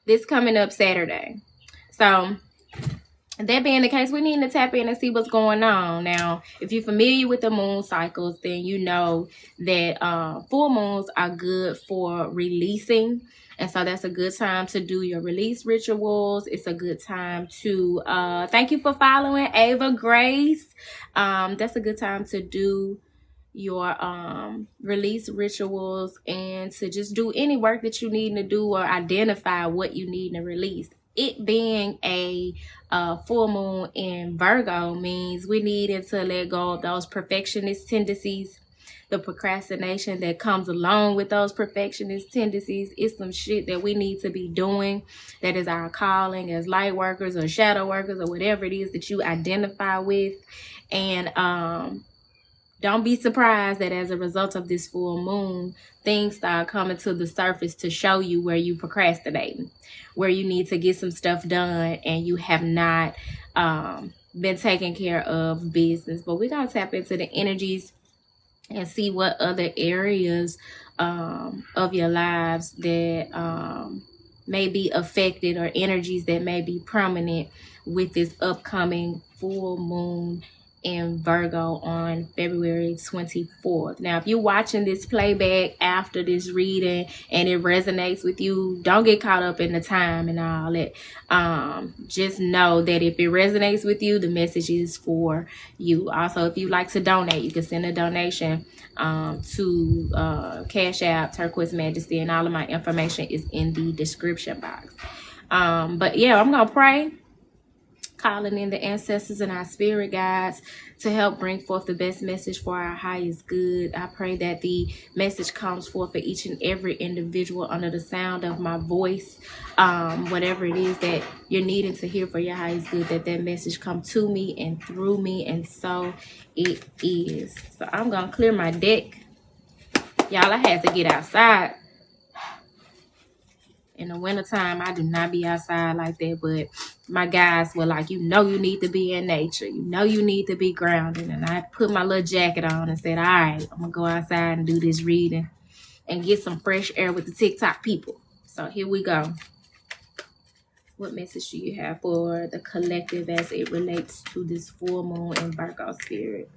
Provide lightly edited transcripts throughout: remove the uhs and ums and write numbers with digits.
this coming up Saturday. So that being the case, we need to tap in and see what's going on. Now, if you're familiar with the moon cycles, then you know that full moons are good for releasing. And so that's a good time to do your release rituals. It's a good time to thank you for following Ava Grace. That's a good time to do your release rituals and to just do any work that you need to do or identify what you need to release. It being a full moon in Virgo means we needed to let go of those perfectionist tendencies, the procrastination that comes along with those perfectionist tendencies. It's some shit that we need to be doing that is our calling as light workers or shadow workers or whatever it is that you identify with. And don't be surprised that as a result of this full moon, things start coming to the surface to show you where you procrastinating, where you need to get some stuff done and you have not been taking care of business. But we're going to tap into the energies and see what other areas of your lives that may be affected, or energies that may be prominent with this upcoming full moon in Virgo on February 24th. Now, if you're watching this playback after this reading and it resonates with you, don't get caught up in the time and all that. Just know that if it resonates with you, the message is for you. Also, if you like to donate, you can send a donation to Cash App, Turquoise Majesty, and all of my information is in the description box. But yeah, I'm gonna pray, calling in the ancestors and our spirit guides to help bring forth the best message for our highest good. I pray that the message comes forth for each and every individual under the sound of my voice. Whatever it is that you're needing to hear for your highest good, that message come to me and through me, and so it is. So I'm gonna clear my deck. Y'all, I had to get outside. In the wintertime, I do not be outside like that, but my guys were like, you need to be in nature. You need to be grounded. And I put my little jacket on and said, all right, I'm going to go outside and do this reading and get some fresh air with the TikTok people. So here we go. What message do you have for the collective as it relates to this full moon in Virgo spirit?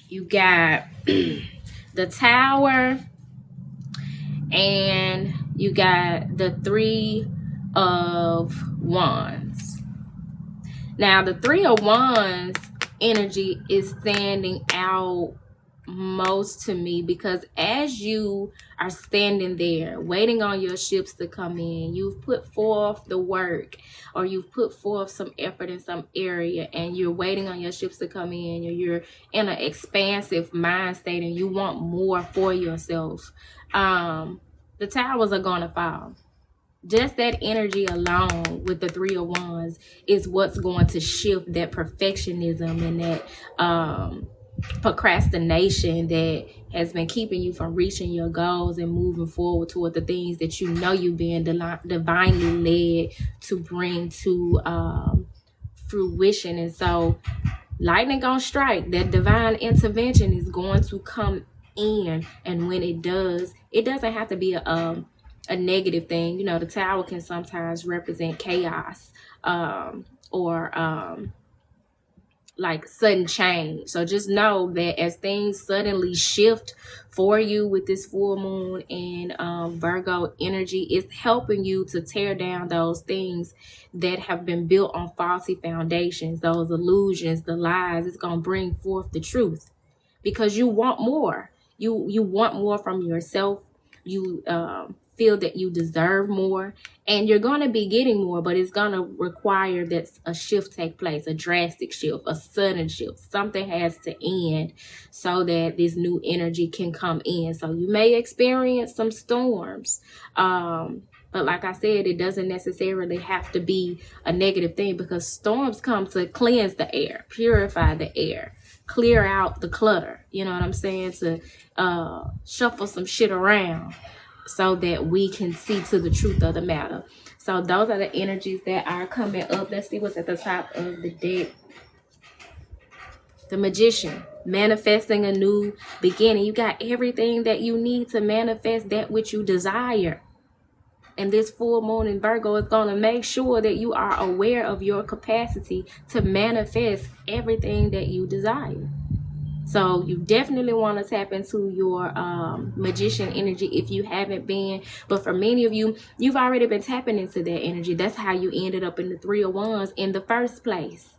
You got the Tower, and you got the Three of Wands. Now, the Three of Wands energy is standing out most to me because as you are standing there waiting on your ships to come in, you've put forth the work, or you've put forth some effort in some area, and you're waiting on your ships to come in, or you're in an expansive mind state and you want more for yourself. The towers are gonna fall. Just that energy alone with the Three of Wands is what's going to shift that perfectionism and that procrastination that has been keeping you from reaching your goals and moving forward toward the things that you know you're being divinely led to bring to fruition. And so lightning gonna strike. That divine intervention is going to come in, and when it does, it doesn't have to be a negative thing. You know, the Tower can sometimes represent chaos or like sudden change. So just know that as things suddenly shift for you with this full moon and Virgo energy, it's helping you to tear down those things that have been built on faulty foundations, those illusions, the lies. It's going to bring forth the truth because you want more. You want more from yourself. You feel that you deserve more, and you're going to be getting more, but it's going to require that a shift take place, a drastic shift, a sudden shift. Something has to end so that this new energy can come in. So you may experience some storms, but like I said, it doesn't necessarily have to be a negative thing, because storms come to cleanse the air, purify the air, clear out the clutter, you know what I'm saying, to shuffle some shit around so that we can see to the truth of the matter. So those are the energies that are coming up. Let's see what's at the top of the deck. The Magician, manifesting a new beginning. You got everything that you need to manifest that which you desire. And this full moon in Virgo is going to make sure that you are aware of your capacity to manifest everything that you desire. So you definitely want to tap into your magician energy if you haven't been. But for many of you, you've already been tapping into that energy. That's how you ended up in the Three of Wands in the first place.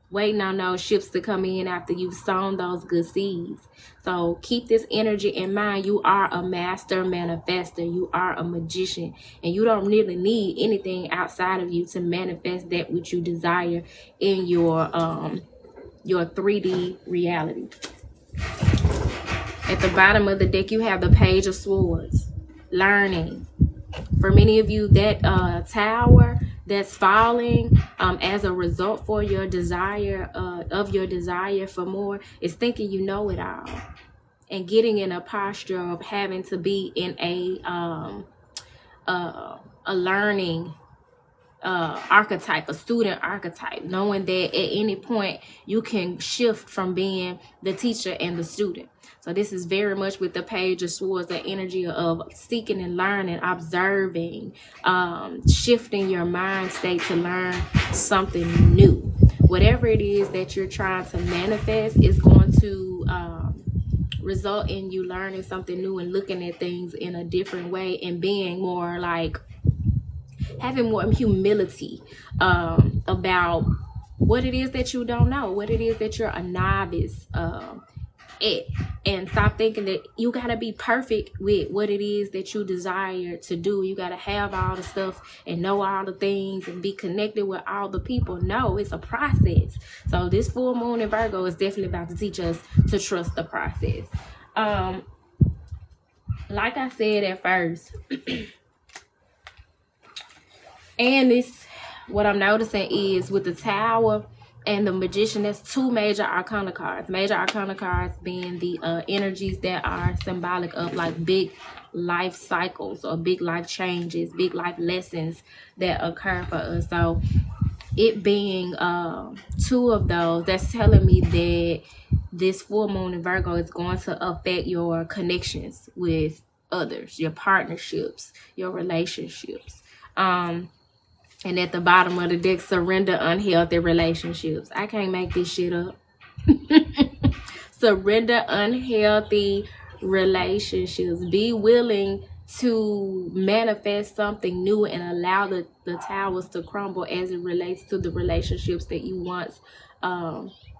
Waiting on those ships to come in after you've sown those good seeds. So keep this energy in mind. You are a master manifester. You are a magician. And you don't really need anything outside of you to manifest that which you desire in your 3D reality. At the bottom of the deck, you have the Page of Swords. Learning. For many of you, that tower that's falling as a result for your desire, of your desire for more, is thinking you know it all. And getting in a posture of having to be in a learning archetype, a student archetype, knowing that at any point you can shift from being the teacher and the student. So this is very much with the Page of Swords, the energy of seeking and learning, observing, shifting your mind state to learn something new. Whatever it is that you're trying to manifest is going to result in you learning something new and looking at things in a different way and being more like having more humility about what it is that you don't know, what it is that you're a novice at, and stop thinking that you gotta be perfect with what it is that you desire to do. You gotta have all the stuff and know all the things and be connected with all the people. No, it's a process. So this full moon in Virgo is definitely about to teach us to trust the process. Like I said at first, and this, what I'm noticing is with the Tower and the Magician, that's two major arcana cards. Major arcana cards being the energies that are symbolic of like big life cycles or big life changes, big life lessons that occur for us. So it being two of those, that's telling me that this full moon in Virgo is going to affect your connections with others, your partnerships, your relationships. And at the bottom of the deck, surrender unhealthy relationships. I can't make this shit up. Surrender unhealthy relationships. Be willing to manifest something new and allow the towers to crumble as it relates to the relationships that you once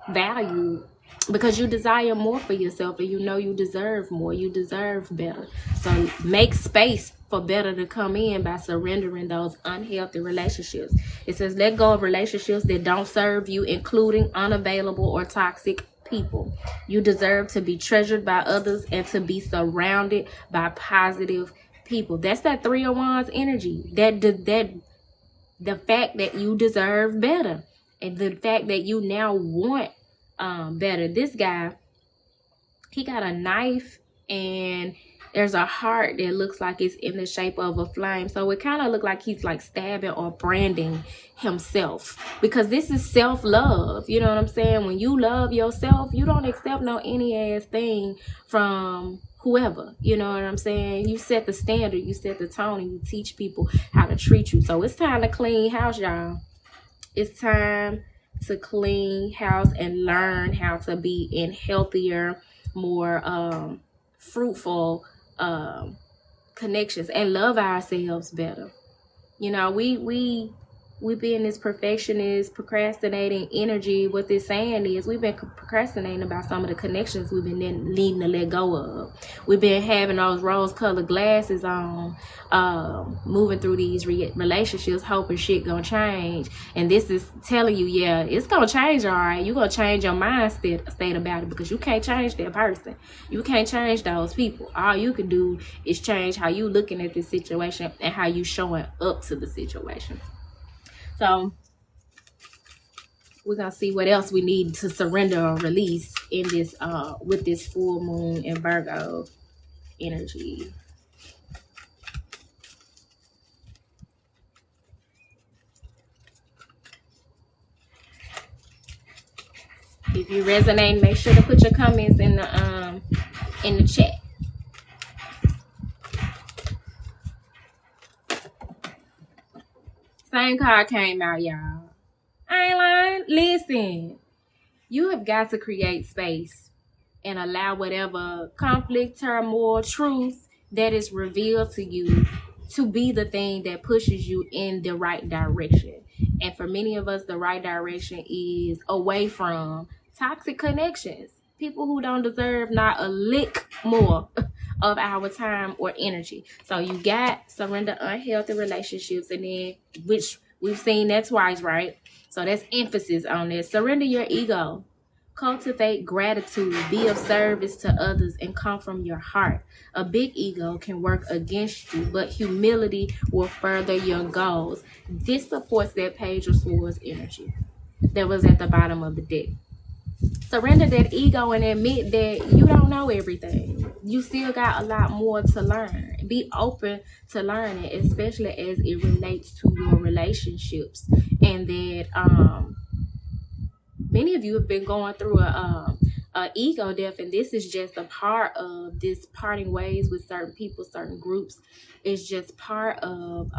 valued. Because you desire more for yourself and you know you deserve more. You deserve better. So make space for better to come in by surrendering those unhealthy relationships. It says let go of relationships that don't serve you, including unavailable or toxic people. You deserve to be treasured by others and to be surrounded by positive people. That's that Three of Wands energy. The fact that you deserve better and the fact that you now want better. This guy, he got a knife and there's a heart that looks like it's in the shape of a flame. So it kind of look like he's like stabbing or branding himself, because this is self-love. You know what I'm saying? When you love yourself, you don't accept no any ass thing from whoever. You know what I'm saying? You set the standard, you set the tone, and you teach people how to treat you. So it's time to clean house, y'all. It's time to clean house and learn how to be in healthier, more fruitful connections and love ourselves better. You know, we be in this perfectionist, procrastinating energy. What this saying is we've been procrastinating about some of the connections we've been needing to let go of. We've been having those rose-colored glasses on, moving through these relationships, hoping shit gonna change. And this is telling you, yeah, it's gonna change, all right. You're gonna change your mind state about it, because you can't change that person. You can't change those people. All you can do is change how you looking at this situation and how you showing up to the situation. So we're gonna see what else we need to surrender or release in this with this full moon in Virgo energy. If you resonate, make sure to put your comments in the chat. Same card came out, y'all. I ain't lying. Listen, you have got to create space and allow whatever conflict, turmoil, truth that is revealed to you to be the thing that pushes you in the right direction. And for many of us, the right direction is away from toxic connections, people who don't deserve not a lick more of our time or energy. So you got surrender unhealthy relationships, and then, which we've seen that twice, right? So that's emphasis on this. Surrender your ego. Cultivate gratitude, be of service to others, and come from your heart. A big ego can work against you, but humility will further your goals. This supports that Page of Swords energy that was at the bottom of the deck. Surrender that ego and admit that you don't know everything. You still got a lot more to learn. Be open to learning, especially as it relates to your relationships. And that many of you have been going through a ego death, and this is just a part of this parting ways with certain people, certain groups. It's just part of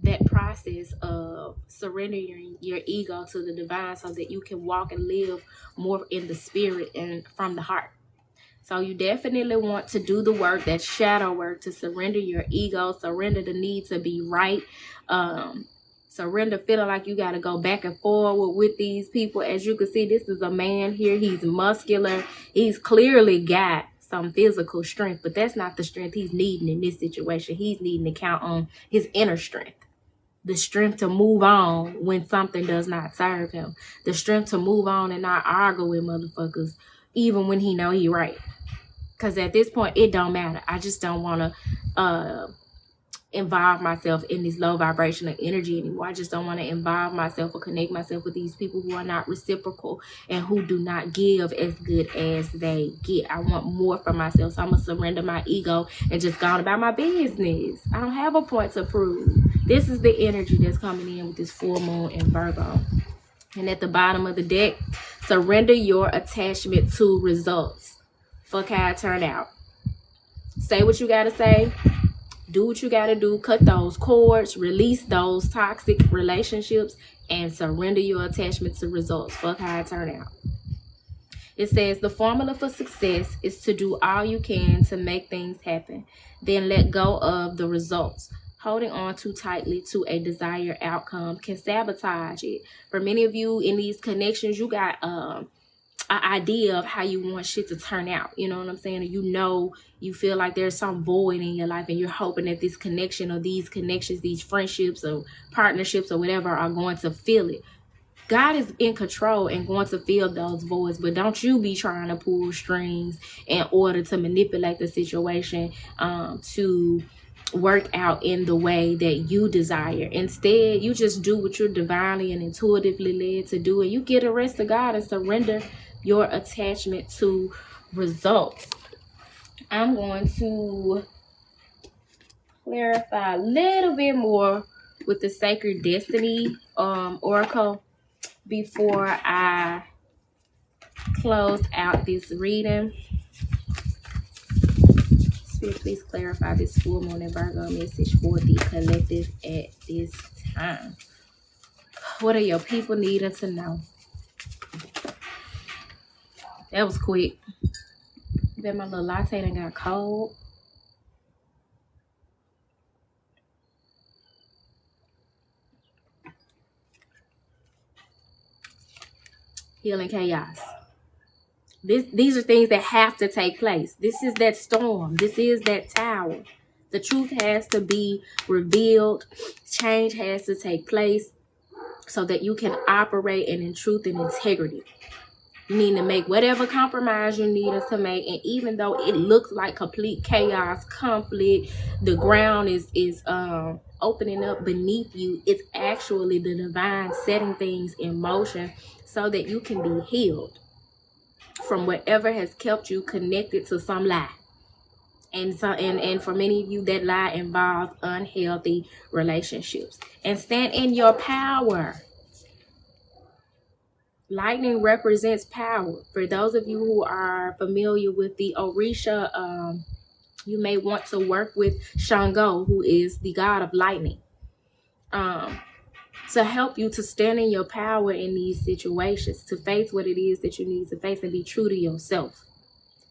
that process of surrendering your ego to the divine so that you can walk and live more in the spirit and from the heart. So you definitely want to do the work, that shadow work, to surrender your ego, surrender the need to be right, surrender feeling like you got to go back and forward with these people. As you can see, this is a man here. He's muscular. He's clearly got some physical strength, but that's not the strength he's needing in this situation. He's needing to count on his inner strength. The strength to move on when something does not serve him. The strength to move on and not argue with motherfuckers, even when he know he right. Because at this point, it don't matter. I just don't want to involve myself in this low vibrational energy anymore. I just don't want to involve myself or connect myself with these people who are not reciprocal and who do not give as good as they get. I want more for myself, so I'm going to surrender my ego and just go on about my business. I don't have a point to prove. This is the energy that's coming in with this full moon in Virgo. And at the bottom of the deck, surrender your attachment to results. Fuck how it turned out. Say what you got to say. Do what you got to do. Cut those cords. Release those toxic relationships. And surrender your attachment to results. Fuck how it turned out. It says the formula for success is to do all you can to make things happen. Then let go of the results. Holding on too tightly to a desired outcome can sabotage it. For many of you in these connections, you got an idea of how you want shit to turn out. You know what I'm saying? And you feel like there's some void in your life, and you're hoping that this connection or these connections, these friendships or partnerships or whatever are going to fill it. God is in control and going to fill those voids, but don't you be trying to pull strings in order to manipulate the situation to work out in the way that you desire. Instead, you just do what you're divinely and intuitively led to do, and you get the rest of God and surrender your attachment to results. I'm going to clarify a little bit more with the Sacred Destiny Oracle before I close out this reading. Spirit, please clarify this full moon in Virgo message for the collective at this time. What are your people needing to know? That was quick. I bet my little latte done got cold. Healing chaos. These are things that have to take place. This is that storm. This is that tower. The truth has to be revealed. Change has to take place so that you can operate in truth and integrity. You need to make whatever compromise you need us to make. And even though it looks like complete chaos, conflict, the ground is opening up beneath you, it's actually the divine setting things in motion so that you can be healed from whatever has kept you connected to some lie. And for many of you, that lie involves unhealthy relationships. And stand in your power. Lightning represents power. For those of you who are familiar with the Orisha, you may want to work with Shango, who is the god of lightning. to help you to stand in your power in these situations, to face what it is that you need to face and be true to yourself,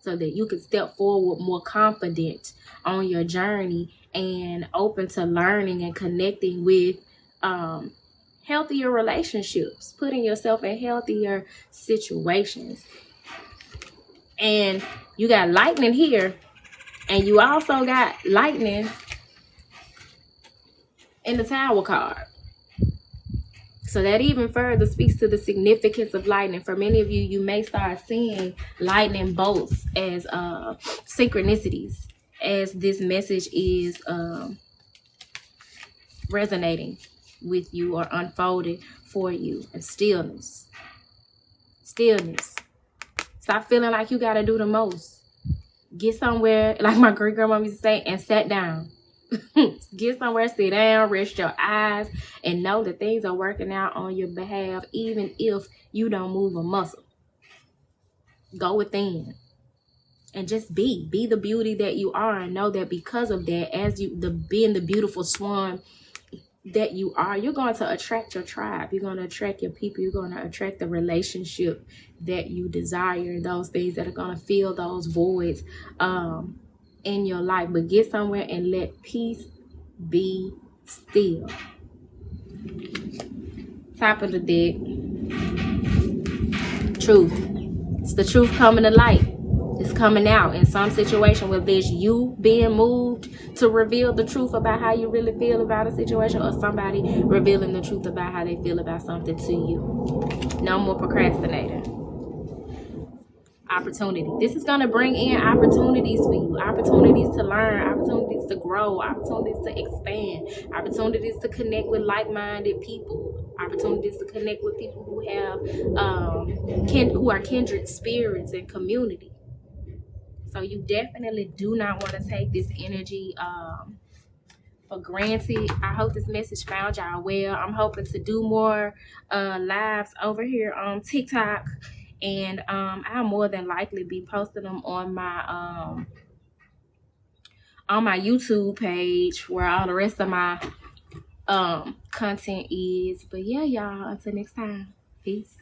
so that you can step forward more confident on your journey and open to learning and connecting with healthier relationships, putting yourself in healthier situations. And you got lightning here, and you also got lightning in the Tower card. So that even further speaks to the significance of lightning. For many of you, you may start seeing lightning bolts as synchronicities, as this message is resonating with you or unfolding for you. And stillness. Stop feeling like you got to do the most. Get somewhere, like my great grandma used to say, and sit down. Get somewhere, sit down, rest your eyes, and know that things are working out on your behalf, even if you don't move a muscle. Go within and just be the beauty that you are, and know that because of that, as being the beautiful swan that you are, you're going to attract your tribe. You're going to attract your people. You're going to attract the relationship that you desire, those things that are going to fill those voids in your life. But get somewhere and let peace be still. Top of the deck. Truth. It's the truth coming to light. It's coming out in some situation, whether it's you being moved to reveal the truth about how you really feel about a situation, or somebody revealing the truth about how they feel about something to you. No more procrastinating. Opportunity. This is going to bring in opportunities for you. Opportunities to learn. Opportunities to grow. Opportunities to expand. Opportunities to connect with like-minded people. Opportunities to connect with people who have who are kindred spirits and community. So you definitely do not want to take this energy for granted. I hope this message found y'all well. I'm hoping to do more lives over here on TikTok, and I'll more than likely be posting them on my YouTube page, where all the rest of my content is. But yeah, y'all, until next time, peace.